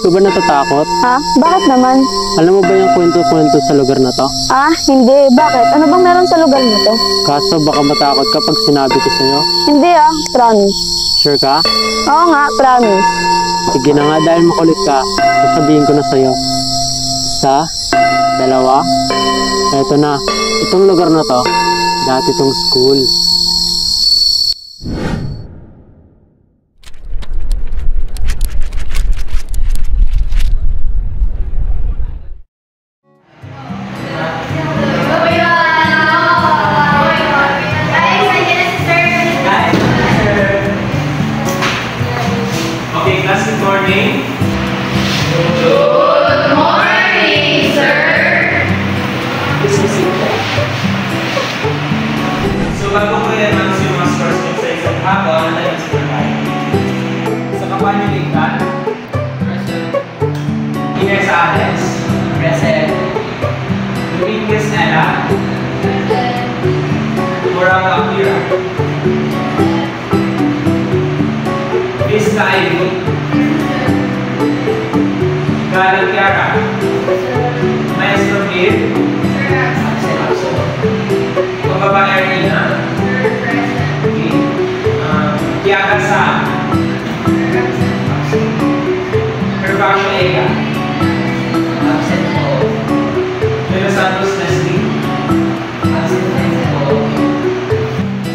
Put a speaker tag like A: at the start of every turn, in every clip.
A: ka ba natatakot?
B: Ha? Bakit naman?
A: Alam mo ba yung kwento-kwento sa lugar na to?
B: Ah, hindi. Bakit? Ano bang meron sa lugar nito?
A: Kaso baka matakot ka pag sinabi ko sa'yo.
B: Hindi promise.
A: Sure ka?
B: Oo nga, promise.
A: Sige na nga, dahil makulit ka, sasabihin ko na sa'yo. Isa, dalawa, eto na. Itong lugar na to, dati itong school.
C: Bago ko yan ang yung mga scores nyo sa isang hapon na yung score tayo. Sa kapanyo Ligtan, present. Ines Alex, present. Dominguez Ella, present. Moranga Akira, Vista Ivy, Galang Kiara, Maestro Gil, Pababa Erina, Kiara Sam, Herbacio Ega, absent po. Pero Santos Leslie, absent po.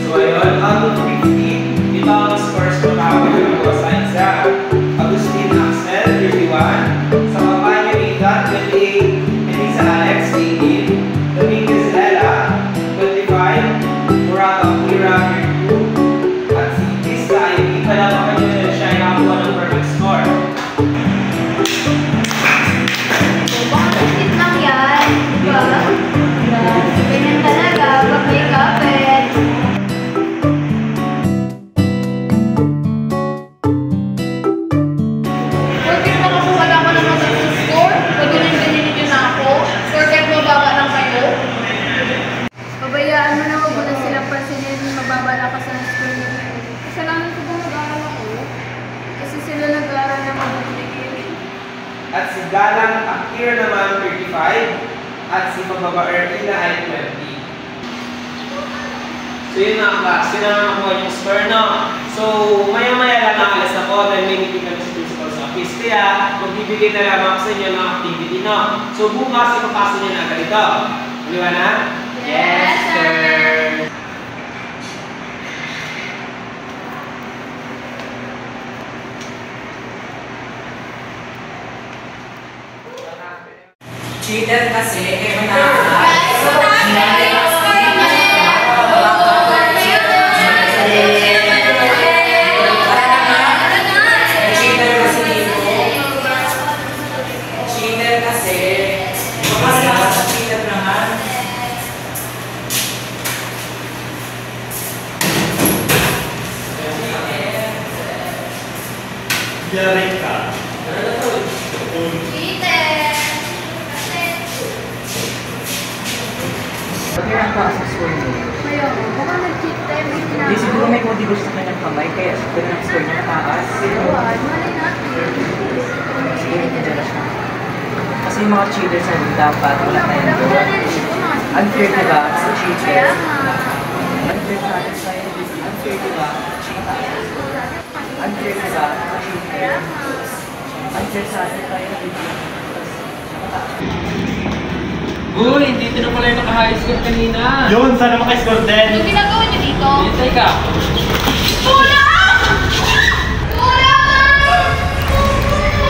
C: So ayun, out of 50, ito ang scores ko nakapagod ko sa isa. Agustin Axel, 31. Sa Kapanyo Litan, 28. Elisa Alex, 18. Dominguez Ella, 25. Murata Akira, 32. At si Vista, hindi pa lang kayo na siya ay nakakuha ng perfect score.
D: Bakit lang yan? Diba? Ganyan talaga pag may kapit. Porket makakuha ka naman sa score, pag-ganyan-ganyan nyo na ako, porket mababa lang kayo. Pabayaan mo na wag mo na silang pansinin, mababa lang ka sa score nila. Kasalanan ko ba nag-aaral ako? Kasi sila nag-aaral na mabuti.
C: At si Galang Akira naman 35 at si Pababa Erina ay 20. So yun na class, yun na nakuha yung score, no? So maya-maya lang nakalas na po dahil may meeting kami sa principal sa office. Kaya magbibigay na lang ako sa inyo ng activity, no? So bukas ipapasa nyo na agad ito. Di ba na?
D: Yes, sir!
E: Cheater kasi, kaya mataas. Cheater kasi dito. Cheater kasi. Kapag sa cheater naman.
C: Yarik ka.
E: Pag yan ang sa school mo.
D: Mayo, baka nag-cheat tayo may
E: Hindi,
D: tinapos.
E: siguro may contribution sa kanyang kamay, kaya siguro ang score niya mataas.
D: Malay natin.
E: Siguro hindi na siya. Kasi yung mga cheaters na dapat wala na yun. Unfair diba sa cheater? Unfair sa atin tayo. Unfair diba? Unfair diba sa cheater? Unfair sa atin tayo.
A: Uy, dito na pala yung naka-high score kanina.
C: Yun, sana maka-score din.
D: Yung ginagawa niyo dito?
A: Hintay ka.
D: Kulang! Kulang!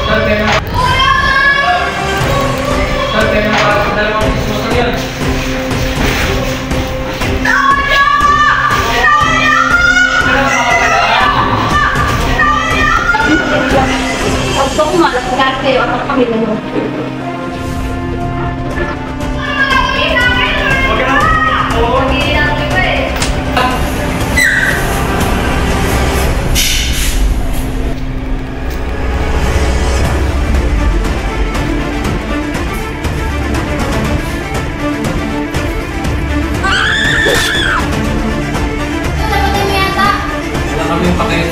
A: Saan kayo?
D: Kulang!
A: Saan kayo nakakadalawang dismosal yan?
D: Huwag ko kumalagkat kayo at ang pamilya mo.
A: Wala kami pakit.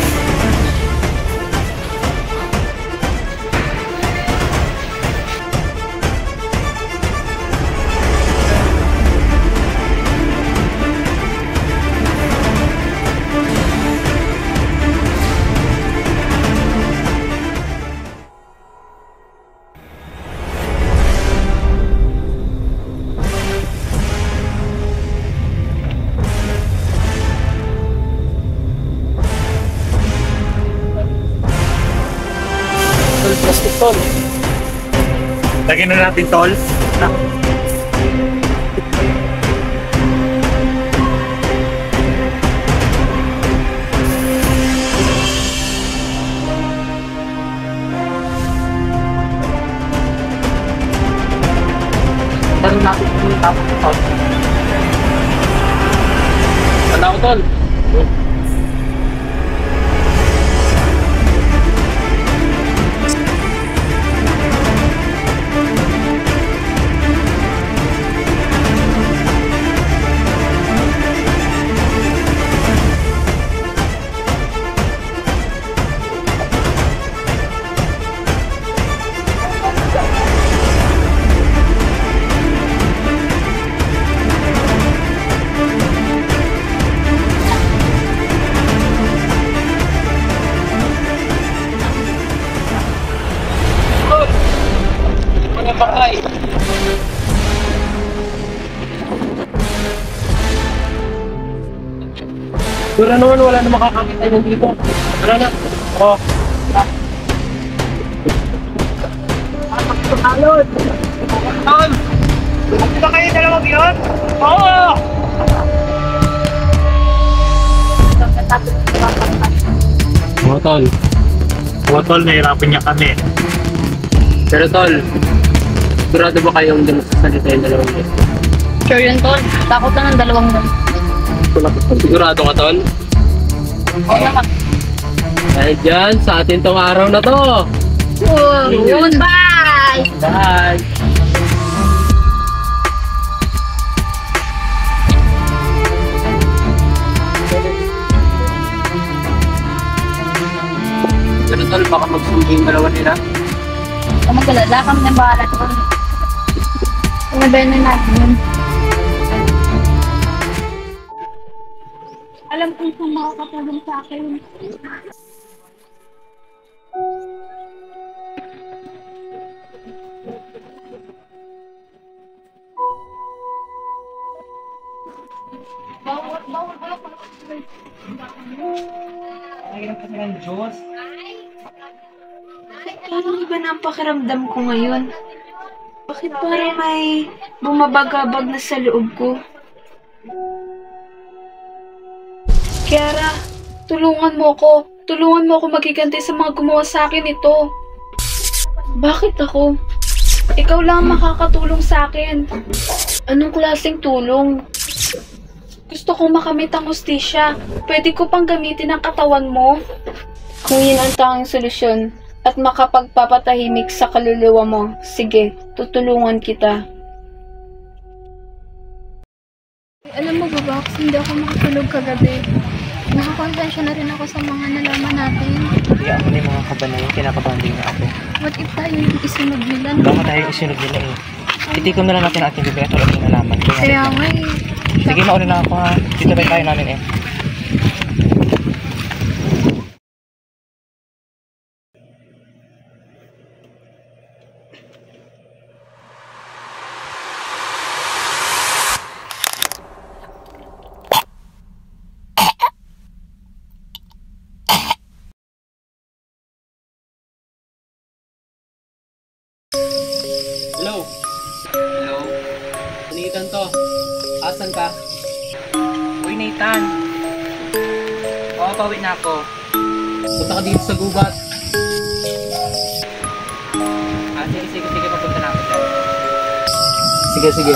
A: plastic, tol.
F: Lagyan na natin, tol.
A: Lagyan natin yung tapos, tol. Tanda ko, tol. Bakay. Dura naman, wala na makakakita yung dito. Wala na. Oo. Alon! Alon! Hindi ba kayo dalawang yun? Oo! Mga tol, nahirapan niya kami. Pero tol, sigurado ba kayong salita yung dalawang yun?
B: Sure yun, Tol. Takot na ng dalawang nun.
A: Sigurado ka, tol?
B: Oo naman.
A: Dahil dyan, sa atin tong araw na to.
B: Goodbye!
A: Bye! Pero tol, baka magsundi yung dalawa nila.
B: Kung magkalala kami ng bahala ko. Pinabayan na natin yun. Alam ko kung makakatulong sa akin.
E: Nagirap kasi ng Diyos.
D: Paano iba na ang pakiramdam ko ngayon? Bakit parang may bumabagabag na sa loob ko? Kiara, tulungan mo ako. Tulungan mo ako magiganti sa mga gumawa sa akin ito. Bakit ako? Ikaw lang ang makakatulong sa akin. Anong klaseng tulong? Gusto kong makamit ang hustisya. Pwede ko pang gamitin ang katawan mo? Kung yun ang tanging solusyon at makapagpapatahimik sa kaluluwa mo, sige, tutulungan kita.
G: Alam mo ba, Box, hindi ako makatulog kagabi. Nakakonsensya na rin ako sa mga nalaman natin.
E: Hindi ako na yung mga kaba na yun, kinakabanding na ako.
G: What if tayo yung isunod nila?
E: Baka tayo isunod nila eh. Itikom na lang natin ating bibig at wala yung nalaman.
G: Kaya nga eh.
E: Sige, mauna na ako ha. Dito tayo namin eh.
A: Hello? Hello? Nathan to. Asan ka?
E: Uy, Nathan. Oo, pauwi na ako.
A: Punta ka dito sa gubat.
E: Sige, papunta na ako dyan.
A: Sige.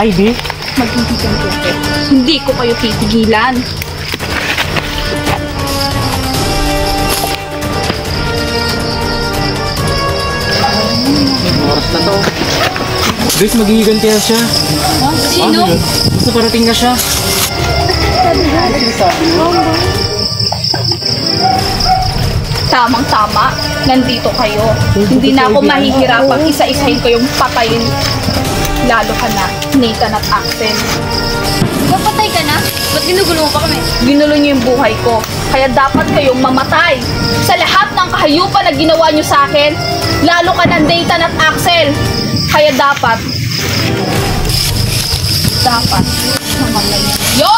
E: Ivy?
D: Magtigilan ko kayo. Hindi ko kayo titigilan.
A: Oras na to. Guys, magigiganti na siya.
D: Sino?
A: Gusto parating na siya.
D: Tamang-tama. Nandito kayo. Hindi na ako mahihirapang isa-isahin ko yung patayin. Lalo ka na, Nathan at Axel.
G: Papatay ka na? Ba't ginugulo mo pa kami?
D: Ginulo niyo yung buhay ko. Kaya dapat kayong mamatay. Sa lahat ng kahayupan na ginawa niyo sa akin, lalo ka na Nathan at Axel. Kaya dapat dapat mamalayan. Yo!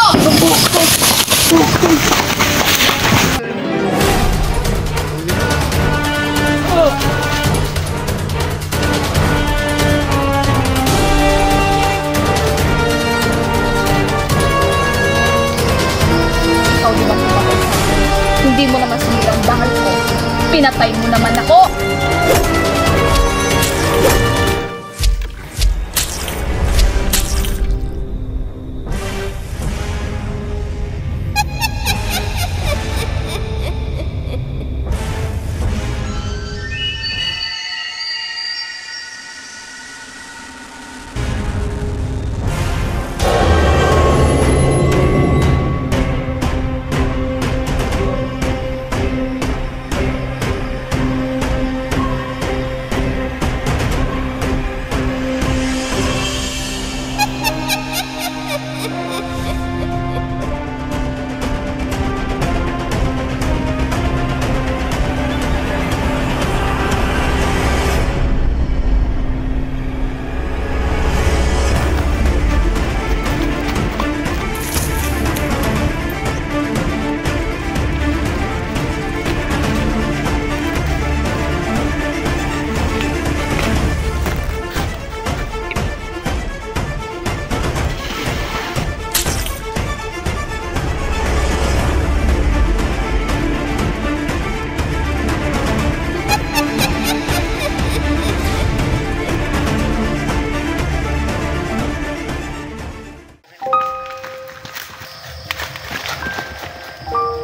D: Ikaw di ba pumatay sa akin? Hindi mo naman sinira ang bangal ko. Pinatay mo naman ako!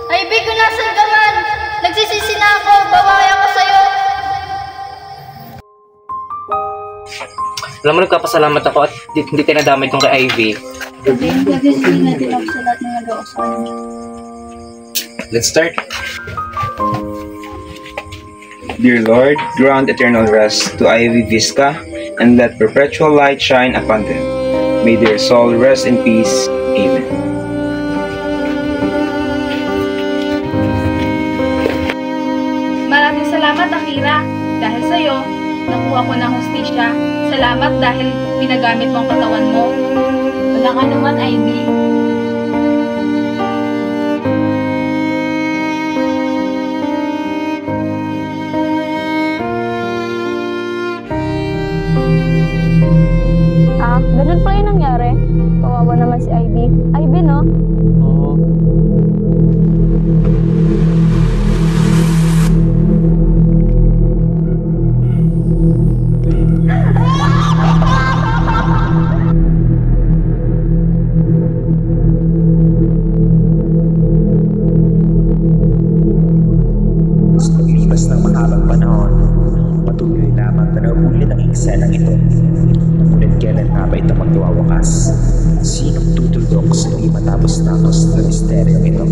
G: Ivy, kung nasan ka man? Nagsisisi na ako. Bawawi ako sa'yo.
E: Alam mo, nagpapasalamat ako at hindi tinadamay kong kay Ivy.
B: Nagsisisi natin ako sa lahat ng nagawa sa kanya.
C: Let's start. Dear Lord, grant eternal rest to Ivy Visca and let perpetual light shine upon them. May their soul rest in peace. Amen.
D: Maraming salamat, Akira. Dahil sa'yo, nakuha ko ng hustisya. Salamat dahil pinagamit mo ang katawan mo.
B: Wala ka naman, Ivy.
G: Ganun pa yung nangyari. Kawawa naman si Ivy. Ivy, no?
A: Oo.
H: Sa paglipas ng mahabang panahon, patuloy lamang na nauulit ang eksenang ito. Ngunit kailan nga ba ito magwawakas? Sinong tutuldok sa di matapos-tapos na misteryong ito?